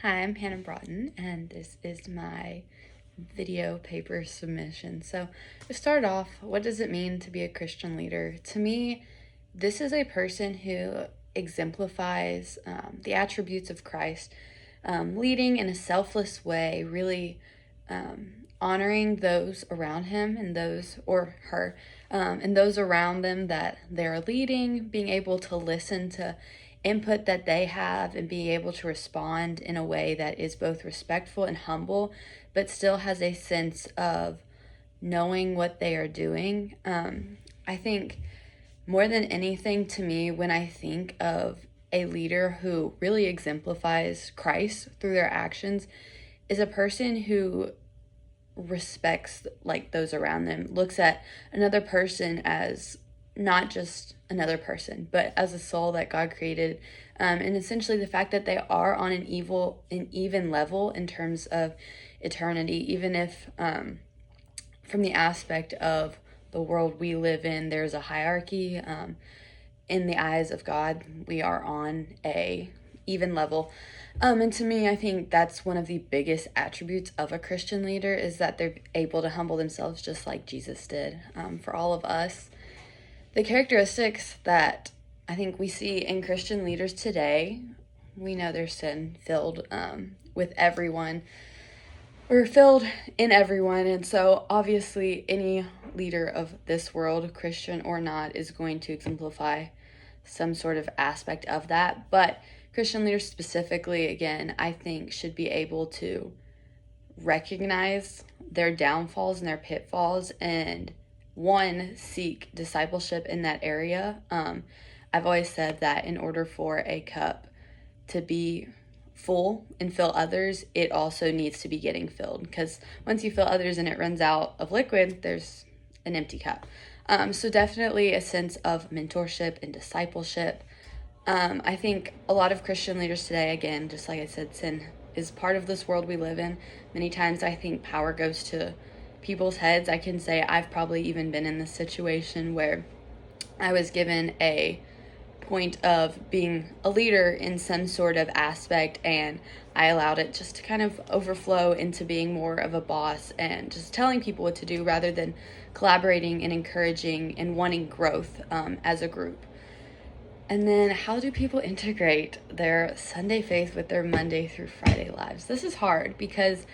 Hi, I'm Hannah Broughton, and this is my video paper submission. So, to start off, what does it mean to be a Christian leader? To me, this is a person who exemplifies the attributes of Christ, leading in a selfless way, really honoring those around him and those or her and those around them that they're leading, being able to listen to input that they have and being able to respond in a way that is both respectful and humble, but still has a sense of knowing what they are doing. I think more than anything, to me, when I think of a leader who really exemplifies Christ through their actions, is a person who respects like those around them, looks at another person as not just another person, but as a soul that God created, and essentially the fact that they are on an even level in terms of eternity, even if from the aspect of the world we live in, there's a hierarchy. In the eyes of God, we are on a even level. And to me, I think that's one of the biggest attributes of a Christian leader is that they're able to humble themselves just like Jesus did. For all of us, the characteristics that I think we see in Christian leaders today, we know they're sin filled with everyone. We're filled in everyone. And so obviously any leader of this world, Christian or not, is going to exemplify some sort of aspect of that. But Christian leaders specifically, again, I think should be able to recognize their downfalls and their pitfalls and one, seek discipleship in that area. I've always said that in order for a cup to be full and fill others, it also needs to be getting filled, because once you fill others and it runs out of liquid, there's an empty cup. So definitely a sense of mentorship and discipleship. I think a lot of Christian leaders today, again, just like I said, sin is part of this world we live in. Many times I think power goes to people's heads. I can say I've probably even been in this situation where I was given a point of being a leader in some sort of aspect, and I allowed it just to kind of overflow into being more of a boss and just telling people what to do rather than collaborating and encouraging and wanting growth as a group. And then how do people integrate their Sunday faith with their Monday through Friday lives? This is hard because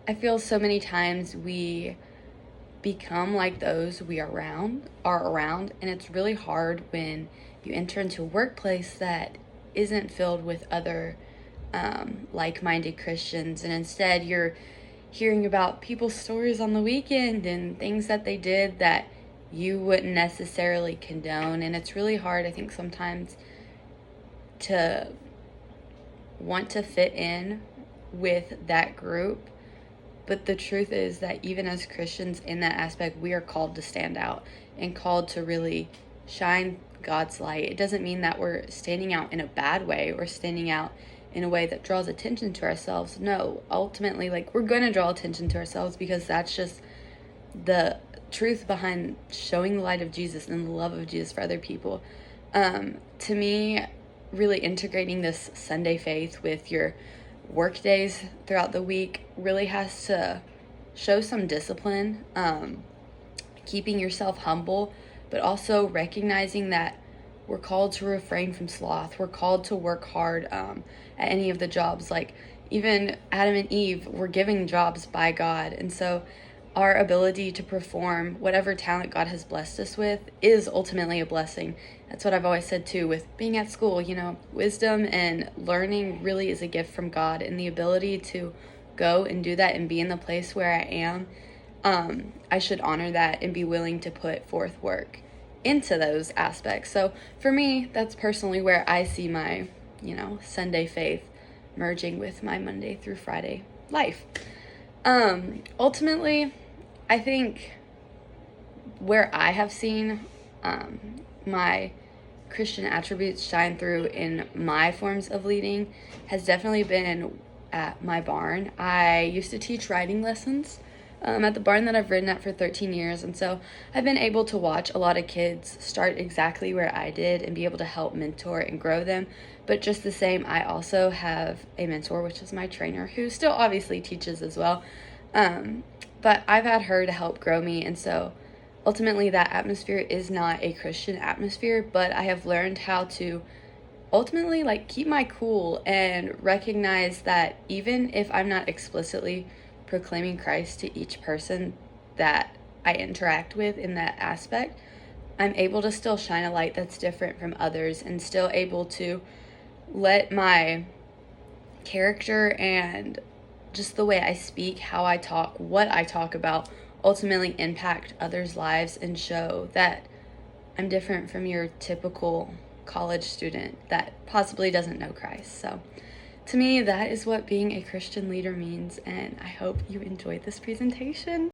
I feel so many times we become like those we are around, and it's really hard when you enter into a workplace that isn't filled with other like-minded Christians, and instead you're hearing about people's stories on the weekend and things that they did that you wouldn't necessarily condone. And it's really hard, I think, sometimes to want to fit in with that group. But the truth is that even as Christians in that aspect, we are called to stand out and called to really shine God's light. It doesn't mean that we're standing out in a bad way or standing out in a way that draws attention to ourselves. No, ultimately, we're going to draw attention to ourselves because that's just the truth behind showing the light of Jesus and the love of Jesus for other people. To me, really integrating this Sunday faith with your work days throughout the week really has to show some discipline, keeping yourself humble, but also recognizing that we're called to refrain from sloth. We're called to work hard at any of the jobs. Like even Adam and Eve were given jobs by God. And so our ability to perform whatever talent God has blessed us with is ultimately a blessing. That's what I've always said too with being at school. Wisdom and learning really is a gift from God, and the ability to go and do that and be in the place where I am, I should honor that and be willing to put forth work into those aspects. So for me, that's personally where I see my, Sunday faith merging with my Monday through Friday life. Ultimately, I think where I have seen my Christian attributes shine through in my forms of leading has definitely been at my barn. I used to teach writing lessons at the barn that I've ridden at for 13 years, and so I've been able to watch a lot of kids start exactly where I did and be able to help mentor and grow them. But just the same, I also have a mentor, which is my trainer, who still obviously teaches as well. But I've had her to help grow me, and so ultimately that atmosphere is not a Christian atmosphere, but I have learned how to ultimately like keep my cool and recognize that even if I'm not explicitly proclaiming Christ to each person that I interact with in that aspect, I'm able to still shine a light that's different from others and still able to let my character and just the way I speak, how I talk, what I talk about ultimately impact others' lives and show that I'm different from your typical college student that possibly doesn't know Christ. So to me, that is what being a Christian leader means, and I hope you enjoyed this presentation.